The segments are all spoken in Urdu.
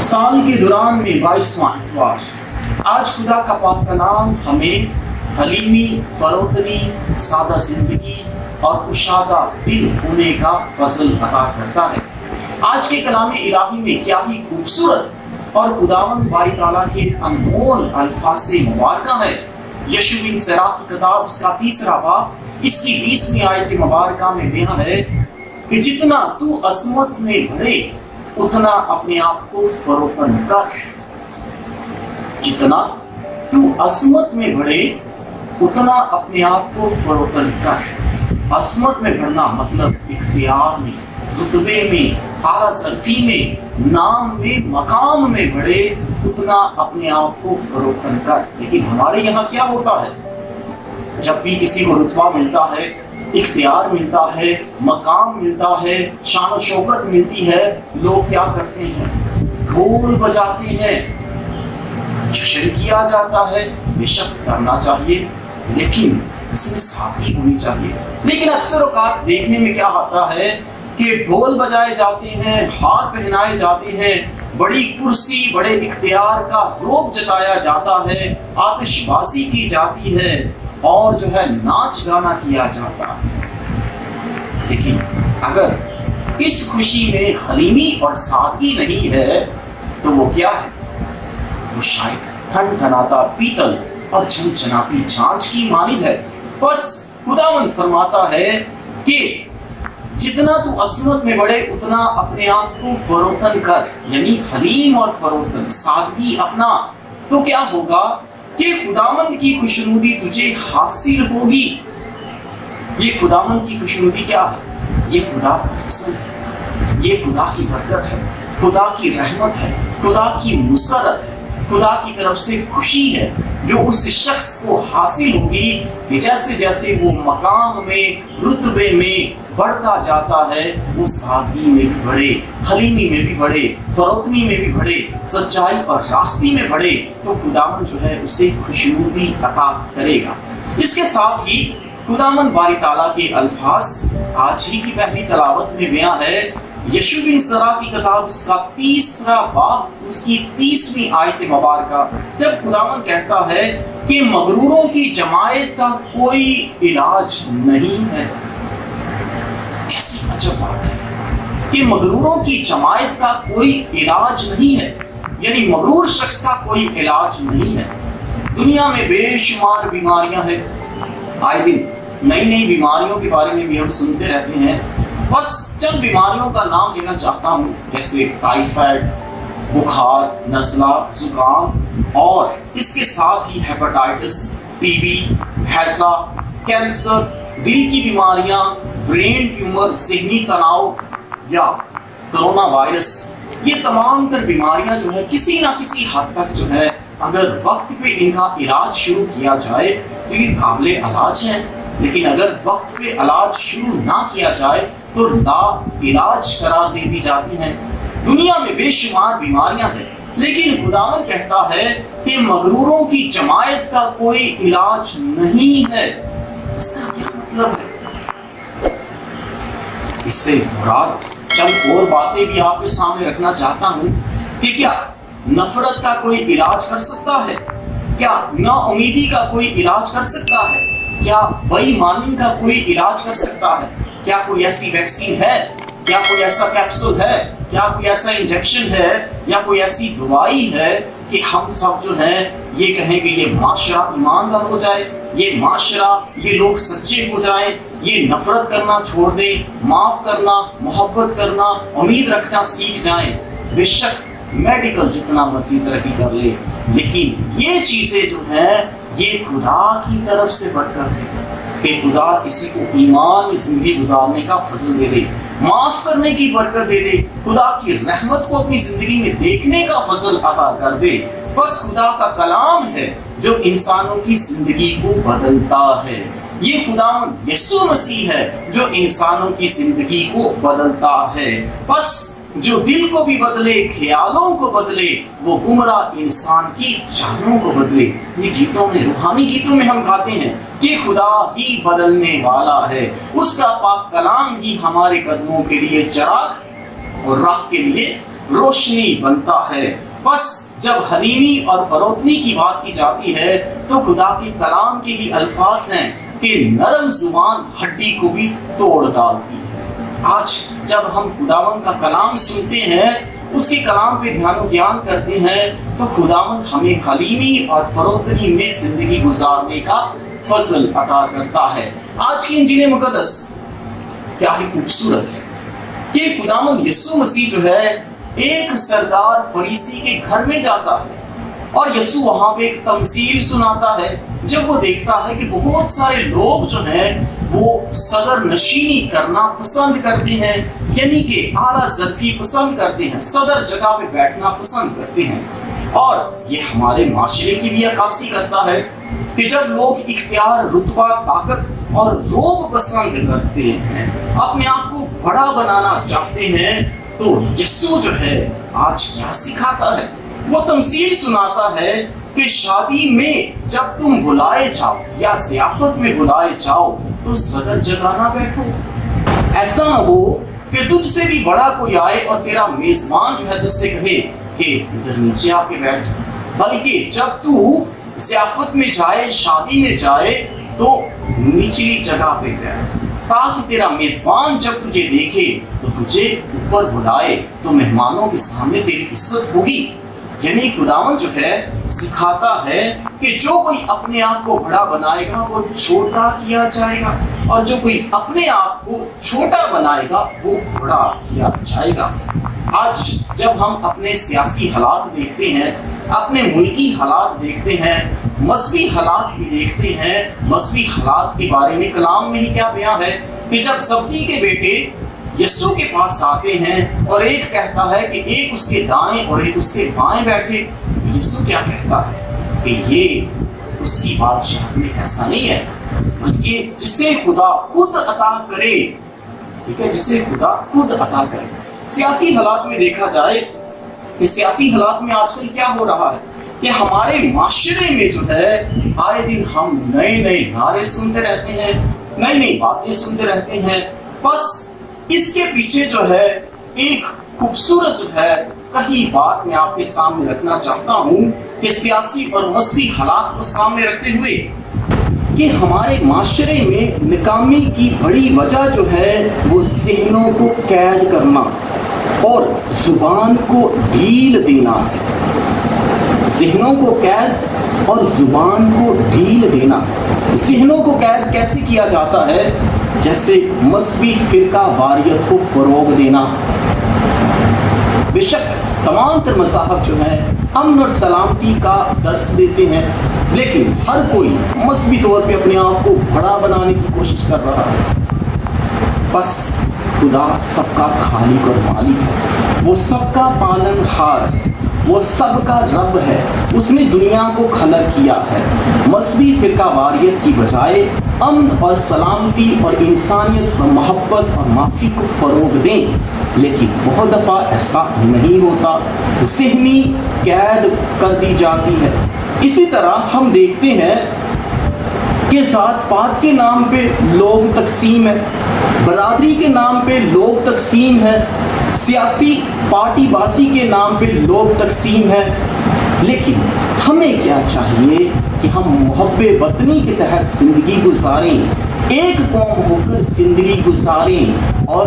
سال کے دوران میں 22واں اتوار، آج خدا کا پاک کلام ہمیں حلیمی، فروتنی، سادہ زندگی اور کشادہ دل ہونے کا فضل عطا کرتا ہے۔ آج کے کلام الہی میں کیا ہی خوبصورت اور خداوند باری تعالیٰ کے انمول الفاظ مبارکہ ہے۔ یشوع بن سراح کی کتاب اس کا 3 باب اس کی 20ویں آیت مبارکہ میں بیان ہے کہ جتنا تو عظمت میں بڑھے اتنا اپنے آپ کو فروتن کر۔ جتنا تو عظمت میں بڑھے اتنا اپنے آپ کو فروتن کر۔ عظمت میں بڑھنا مطلب اختیار میں، رتبے میں، اعلیٰ ظرفی میں، نام میں، مقام میں بڑھے اتنا اپنے آپ کو فروتن کر۔ لیکن ہمارے یہاں کیا ہوتا ہے؟ جب بھی کسی کو رتبہ ملتا ہے، اختیار ملتا ہے، مقام ملتا ہے، شان و شوکت ملتی ہے، لوگ کیا کرتے ہیں؟ ڈھول بجاتے ہیں، جشن کیا جاتا ہے۔ بے شک کرنا چاہیے، لیکن اس میں سادگی ہونی چاہیے۔ لیکن اکثر اوقات دیکھنے میں کیا آتا ہے کہ ڈھول بجائے جاتے ہیں، ہار پہنائے جاتے ہیں، بڑی کرسی، بڑے اختیار کا روب جتایا جاتا ہے، آتش بازی کی جاتی ہے اور جو ہے ناچ گانا کیا جاتا ہے۔ لیکن اگر اس خوشی میں حلیمی اور سادگی نہیں ہے تو وہ کیا ہے؟ وہ شاید تھن تھناتا پیتل اور جھنجھناتی چھاچھ کی مانند ہے۔ بس خداوند فرماتا ہے کہ جتنا تو عظمت میں بڑھے اتنا اپنے آپ کو فروتن کر، یعنی حلیم اور فروتن، سادگی اپنا۔ تو کیا ہوگا کہ خداوند کی خوشنودی تجھے حاصل ہوگی۔ یہ خداوند کی خوشنودی کیا ہے؟ یہ خدا کا فضل ہے، یہ خدا کی برکت ہے، خدا کی رحمت ہے، خدا کی مسرت ہے، خدا کی طرف سے خوشی ہے جو اس شخص کو حاصل ہوگی کہ جیسے جیسے وہ مقام میں، رتبے میں بڑھتا جاتا ہے، وہ سادگی میں بھی بڑھے، حلیمی میں بھی بڑھے، فروتنی میں بھی بڑھے، سچائی اور راستی میں بڑھے، تو خداوند جو ہے اسے خوشنودی عطا کرے گا۔ اس کے ساتھ ہی خداوند باری تعالیٰ کے الفاظ آج ہی کی پہلی تلاوت میں بیان ہے۔ یشوع بن سراح کی کتاب اس کا 3 باب اس کی 30ویں آیت مبارکہ، جب خداوند کہتا ہے کہ مغروروں کی جماعت کا کوئی علاج نہیں ہے۔ کیسی عجب بات ہے کہ مغروروں کی جماعت کا کوئی علاج نہیں ہے، یعنی مغرور شخص کا کوئی علاج نہیں ہے۔ دنیا میں بے شمار بیماریاں ہیں، آئے دن نئی نئی بیماریوں کے بارے میں بھی ہم سنتے رہتے ہیں۔ بس چند بیماریوں کا نام لینا چاہتا ہوں، جیسے ٹائیفائڈ، بخار، نزلہ، زکام اور اس کے ساتھ ہی ہیپاٹائٹس، ٹی بی، ہیضہ، کینسر، دل کی بیماریاں، برین ٹیومر، ذہنی تناؤ یا کرونا وائرس۔ یہ تمام تر بیماریاں جو ہے کسی نہ کسی حد تک جو ہے اگر وقت پہ ان کا علاج شروع کیا جائے تو یہ قابل علاج ہے، لیکن اگر وقت پہ علاج شروع نہ کیا جائے تو لا علاج قرار دے دی جاتی ہیں۔ دنیا میں بے شمار بیماریاں ہیں، لیکن خداوند کہتا ہے کہ مغروروں کی جماعت کا کوئی علاج نہیں ہے۔ اس کا کیا مطلب ہے؟ اس سے مراد چند اور باتیں بھی آپ کے سامنے رکھنا چاہتا ہوں کہ کیا نفرت کا کوئی علاج کر سکتا ہے؟ کیا نا امیدی کا کوئی علاج کر سکتا ہے؟ کیا بے ایمانی کا کوئی علاج کر سکتا ہے؟ کیا کوئی ایسی ویکسین ہے؟ کیا کوئی ایسا کیپسول ہے؟ کیا کوئی ایسا انجیکشن ہے یا کوئی ایسی دوائی ہے کہ ہم سب جو ہیں یہ کہیں کہ یہ معاشرہ ایماندار ہو جائے، یہ معاشرہ، یہ لوگ سچے ہو جائیں، یہ نفرت کرنا چھوڑ دیں، معاف کرنا، محبت کرنا، امید رکھنا سیکھ جائیں؟ بے شک میڈیکل جتنا مرضی ترقی کر لے، لیکن یہ چیزیں جو ہیں یہ خدا کی طرف سے برکت ہے کہ خدا کسی کو ایمان زندگی گزارنے کا فضل دے دے، معاف کرنے کی برکت دے دے، خدا کی رحمت کو اپنی زندگی میں دیکھنے کا فضل عطا کر دے۔ بس خدا کا کلام ہے جو انسانوں کی زندگی کو بدلتا ہے۔ یہ خداوند یسوع مسیح ہے جو انسانوں کی زندگی کو بدلتا ہے۔ بس جو دل کو بھی بدلے، خیالوں کو بدلے، وہ گمراہ انسان کی جانوں کو بدلے۔ یہ گیتوں میں، روحانی گیتوں میں ہم گاتے ہیں کہ خدا ہی بدلنے والا ہے، اس کا پاک کلام ہی ہمارے قدموں کے لیے چراغ اور راہ کے لیے روشنی بنتا ہے۔ بس جب حلیمی اور فروتنی کی بات کی جاتی ہے تو خدا کے کلام کے ہی الفاظ ہیں کہ نرم زبان ہڈی کو بھی توڑ ڈالتی ہے۔ آج جب ہم خداوند کا کلام سنتے ہیں، اس کے کلام پہ دھیان و گیان کرتے ہیں، تو خداوند ہمیں حلیمی اور فروتنی میں زندگی گزارنے کا فضل عطا کرتا ہے۔ آج کی انجیل مقدس کیا ہی خوبصورت ہے کہ خداوند یسوع مسیح جو ہے ایک سردار فریسی کے گھر میں جاتا ہے اور یسوع وہاں پہ ایک تمثیل سناتا ہے۔ جب وہ دیکھتا ہے کہ بہت سارے لوگ جو ہیں وہ صدر نشینی کرنا پسند کرتے ہیں، یعنی کہ اعلیٰ ظرفی پسند کرتے ہیں، صدر جگہ پہ بیٹھنا پسند کرتے ہیں، اور یہ ہمارے معاشرے کی بھی عکاسی کرتا ہے کہ جب لوگ اختیار، رتبہ، طاقت اور روب پسند کرتے ہیں، اپنے آپ کو بڑا بنانا چاہتے ہیں، تو یسوع جو ہے آج کیا سکھاتا ہے؟ وہ تمثیل سناتا ہے کہ شادی میں جب تم بلائے جاؤ یا ضیافت میں بلائے جاؤ تو صدر جگہ نہ بیٹھو۔ ایسا نہ ہو کہ تجھ سے بھی بڑا کوئی آئے اور تیرا میزبان جو ہے تجھ سے کہے کہ ادھر نیچے آ کے بیٹھ، بلکہ جب تو ضیافت میں جائے، شادی میں جائے تو نچلی جگہ پہ بیٹھ، تاکہ تیرا میزبان جب تجھے دیکھے تو تجھے اوپر بلائے، تو مہمانوں کے سامنے تیری عزت ہوگی۔ یعنی خداوند جو ہے سکھاتا ہے کہ جو کوئی اپنے آپ کو بڑا بنائے گا وہ چھوٹا کیا جائے گا، اور جو کوئی اپنے آپ کو چھوٹا بنائے گا وہ بڑا کیا جائے گا۔ آج جب ہم اپنے سیاسی حالات دیکھتے ہیں، اپنے ملکی حالات دیکھتے ہیں، مذہبی حالات بھی دیکھتے ہیں، مذہبی حالات کے بارے میں کلام میں ہی کیا بیان ہے کہ جب زبدی کے بیٹے یسوع کے پاس آتے ہیں اور ایک کہتا ہے کہ ایک اس کے دائیں اور ایک اس کے بائیں بیٹھے، تو یسوع کیا کہتا ہے کہ یہ اس کی بادشاہت میں ایسا نہیں ہے، بلکہ جسے خدا خود عطا کرے، ٹھیک ہے، جسے خدا خود عطا کرے۔ سیاسی حالات میں دیکھا جائے کہ سیاسی حالات میں آج کل کیا ہو رہا ہے کہ ہمارے معاشرے میں جو ہے آئے دن ہم نئے نئے نعرے سنتے رہتے ہیں، نئی نئی باتیں سنتے رہتے ہیں۔ بس اس کے پیچھے جو ہے ایک خوبصورت جو ہے کہیں بات میں آپ کے سامنے رکھنا چاہتا ہوں کہ سیاسی اور مذہبی حالات کو سامنے رکھتے ہوئے کہ ہمارے معاشرے میں ناکامی کی بڑی وجہ جو ہے وہ ذہنوں کو قید کرنا اور زبان کو ڈھیل دینا ہے۔ ذہنوں کو قید اور زبان کو ڈھیل دینا۔ ذہنوں کو قید کیسے کیا جاتا ہے؟ جیسے مذہبی فرقہ واریت کو فروغ دینا۔ بے شک تمام تر مذاہب جو ہیں امن اور سلامتی کا درس دیتے ہیں، لیکن ہر کوئی مذہبی طور پہ اپنے آپ کو بڑا بنانے کی کوشش کر رہا ہے۔ بس خدا سب کا خالق اور مالک ہے، وہ سب کا پالن ہار ہے، وہ سب کا رب ہے، اس نے دنیا کو خلق کیا ہے۔ مذہبی فرقہ واریت کی بجائے امن اور سلامتی اور انسانیت اور محبت اور معافی کو فروغ دیں، لیکن بہت دفعہ ایسا نہیں ہوتا، ذہنی قید کر دی جاتی ہے۔ اسی طرح ہم دیکھتے ہیں کہ ذات پات کے نام پہ لوگ تقسیم ہیں، برادری کے نام پہ لوگ تقسیم ہیں، سیاسی پارٹی باسی کے نام پہ لوگ تقسیم ہیں، لیکن ہمیں کیا چاہیے کہ ہم محب وطنی کے تحت زندگی گزاریں، ایک قوم ہو کر زندگی گزاریں، اور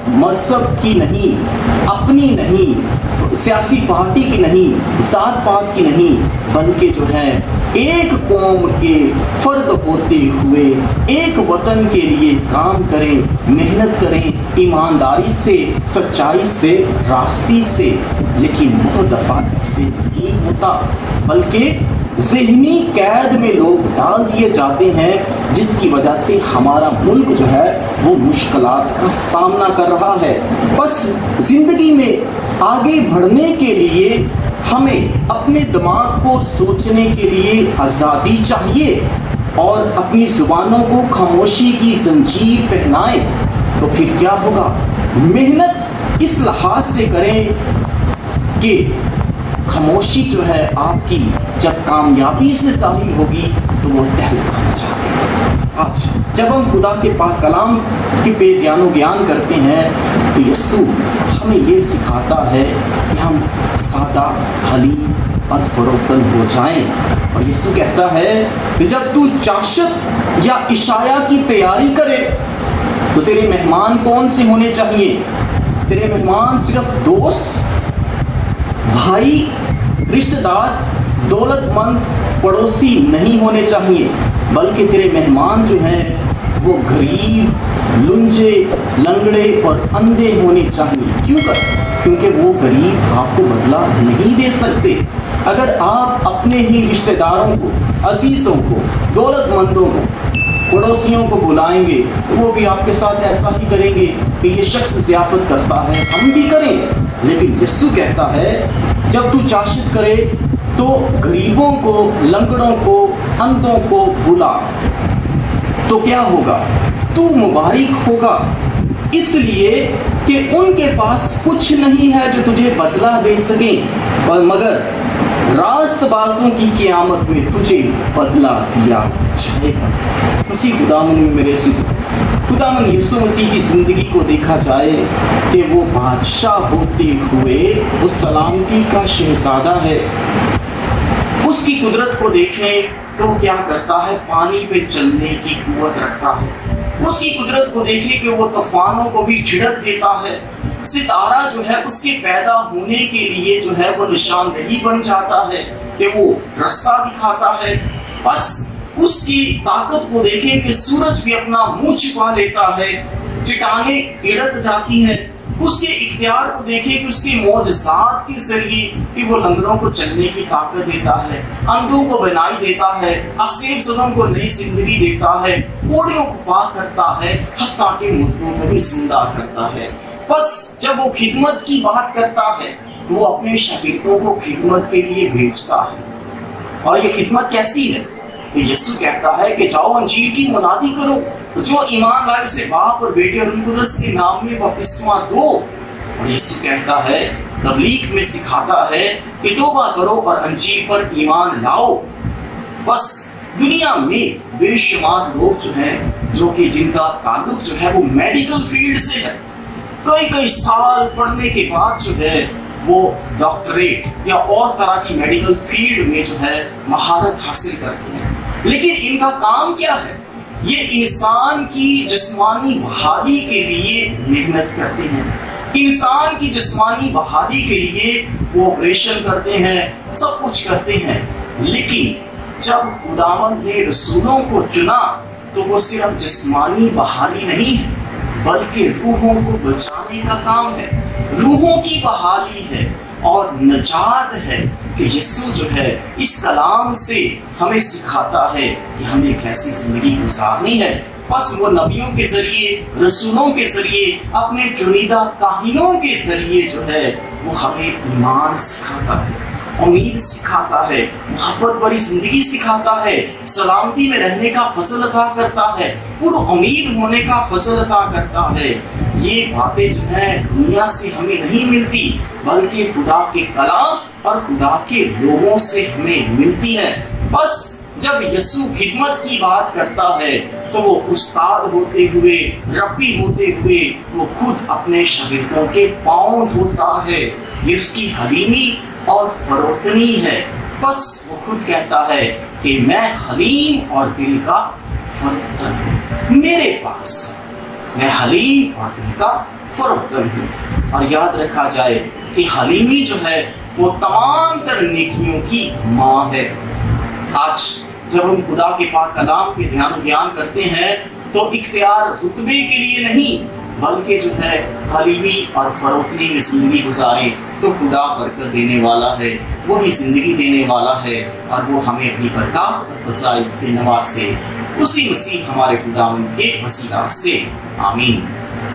مذہب کی نہیں، اپنی نہیں، سیاسی پارٹی کی نہیں، ذات پات کی نہیں، بلکہ جو ہے ایک قوم کے فرد ہوتے ہوئے ایک وطن کے لیے کام کریں، محنت کریں، ایمانداری سے، سچائی سے، راستی سے۔ لیکن بہت دفعہ ایسے نہیں ہوتا، بلکہ ذہنی قید میں لوگ ڈال دیے جاتے ہیں، جس کی وجہ سے ہمارا ملک جو ہے وہ مشکلات کا سامنا کر رہا ہے۔ بس زندگی میں آگے بڑھنے کے لیے ہمیں اپنے دماغ کو سوچنے کے لیے آزادی چاہیے، اور اپنی زبانوں کو خاموشی کی زنجیر پہنائیں، تو پھر کیا ہوگا؟ محنت اس لحاظ سے کریں کہ خاموشی جو ہے آپ کی جب کامیابی سے ظاہر ہوگی تو وہ تہلکہ مچا دے۔ آج جب ہم خدا کے پاک کلام کے پہ دھیان و گیان کرتے ہیں تو یسوع ہمیں یہ سکھاتا ہے کہ ہم سادہ، حلیم اور فروتن ہو جائیں۔ اور یسوع کہتا ہے کہ جب تو چاشت یا عشاء کی تیاری کرے تو تیرے مہمان کون سے ہونے چاہیے؟ تیرے مہمان صرف دوست، بھائی، رشتہ دار، دولت مند پڑوسی نہیں ہونے چاہیے، بلکہ تیرے مہمان جو ہیں وہ غریب، لنجے، لنگڑے اور اندھے ہونے چاہیے۔ کیونکہ وہ غریب آپ کو بدلہ نہیں دے سکتے۔ اگر آپ اپنے ہی رشتہ داروں کو، عزیزوں کو، دولت مندوں کو، پڑوسیوں کو بلائیں گے تو وہ بھی آپ کے ساتھ ایسا ہی کریں گے کہ یہ شخص ضیافت کرتا ہے، ہم بھی کریں۔ لیکن یسوع کہتا ہے جب تو چاشت کرے تو غریبوں کو، لنگڑوں کو، اندھوں کو بلا، تو کیا ہوگا؟ تو مبارک ہوگا، اس لیے کہ ان کے پاس کچھ نہیں ہے جو تجھے بدلہ دے سکیں، مگر راست بازوں کی قیامت میں تجھے بدلہ دیا جائے گا۔ مسیح خداوند میں میرے خداوند یسوع مسیح کی زندگی کو دیکھا جائے کہ وہ بادشاہ ہوتے ہوئے وہ سلامتی کا شہزادہ ہے۔ اس کی قدرت کو دیکھیں تو وہ کیا کرتا ہے؟ پانی پہ چلنے کی قوت رکھتا ہے۔ اس کی قدرت کو دیکھیں کہ وہ طوفانوں کو بھی جھڑک دیتا ہے۔ ستارہ جو ہے اس کے پیدا ہونے کے لیے جو ہے وہ نشاندہی بن جاتا ہے کہ وہ رستہ دکھاتا ہے۔ بس اس کی طاقت کو دیکھیں کہ سورج بھی اپنا منہ چھپا لیتا ہے، چٹانیں گڑک جاتی ہیں۔ اس کے اختیار کو دیکھیں کہ اس کے معجزات کے ذریعے کہ وہ لنگڑوں کو چلنے کی طاقت دیتا ہے، اندھوں کو بینائی دیتا ہے، اسیب زدوں کو نئی زندگی دیتا ہے، کوڑیوں کو پاک کرتا ہے، حتیٰ کہ مردوں کو بھی زندہ کرتا ہے۔ بس جب وہ خدمت کی بات کرتا ہے تو وہ اپنے شاگردوں کو خدمت کے لیے بھیجتا ہے۔ اور یہ خدمت کیسی ہے؟ کہ یسوع کہتا ہے کہ جاؤ انجیل کی منادی کرو، جو ایمان لائے اسے باپ اور بیٹے اور روح القدس کے نام میں بپتسمہ دو۔ اور یسوع کہتا ہے، تبلیغ میں سکھاتا ہے کہ توبہ کرو اور انجیل پر ایمان لاؤ۔ بس دنیا میں بے شمار لوگ جو ہیں جو کہ جن کا تعلق جو ہے وہ میڈیکل فیلڈ سے ہے، کئی سال پڑھنے کے بعد جو ہے وہ ڈاکٹریٹ یا اور طرح کی میڈیکل فیلڈ میں جو ہے مہارت حاصل کرتے ہیں، لیکن ان کا کام کیا ہے؟ یہ انسان کی جسمانی بحالی کے لیے محنت کرتے ہیں، انسان کی جسمانی بحالی کے لیے وہ آپریشن کرتے ہیں، سب کچھ کرتے ہیں۔ لیکن جب خداوند نے رسولوں کو چنا تو وہ صرف جسمانی بحالی نہیں ہے بلکہ روحوں کو بچانے کا کام ہے، روحوں کی بحالی ہے اور نجات ہے کہ یسوع جو ہے اس کلام سے ہمیں سکھاتا ہے کہ ہمیں کیسی زندگی گزارنی ہے۔ بس وہ نبیوں کے ذریعے، رسولوں کے ذریعے، اپنے چنیدہ کاہنوں کے ذریعے جو ہے وہ ہمیں ایمان سکھاتا ہے، امید سکھاتا ہے، محبت بھری زندگی سکھاتا ہے، سلامتی میں رہنے کا فضل عطا کرتا ہے، پر امید ہونے کا فضل عطا کرتا ہے۔ یہ باتیں جو ہیں دنیا سے ہمیں نہیں ملتی بلکہ خدا کے کلام اور خدا کے لوگوں سے ہمیں ملتی ہے۔ بس جب یسوع خدمت کی بات کرتا ہے تو وہ استاد ہوتے ہوئے، ربی ہوتے ہوئے وہ خود اپنے شاگردوں کے پاؤں دھوتا ہے۔ یہ اس کی حلیمی اور فروتنی ہے۔ بس وہ خود کہتا ہے کہ میں حلیم اور دل کا فروتن ہوں، میرے پاس میں حلیم اور دل کا فروتن ہوں۔ اور یاد رکھا جائے کہ حلیمی جو ہے وہ تمام تر نیکیوں کی ماں ہے۔ آج جب ہم خدا کے پاک کلام کے دھیان و بیان کرتے ہیں تو اختیار رتبے کے لیے نہیں بلکہ جو ہے حلیمی اور فروتنی میں زندگی گزاریں تو خدا برکت دینے والا ہے، وہی زندگی دینے والا ہے اور وہ ہمیں اپنی برکات اور فضائل سے نوازے۔ اسی مسیح ہمارے خداوند کے وسیلہ سے، آمین۔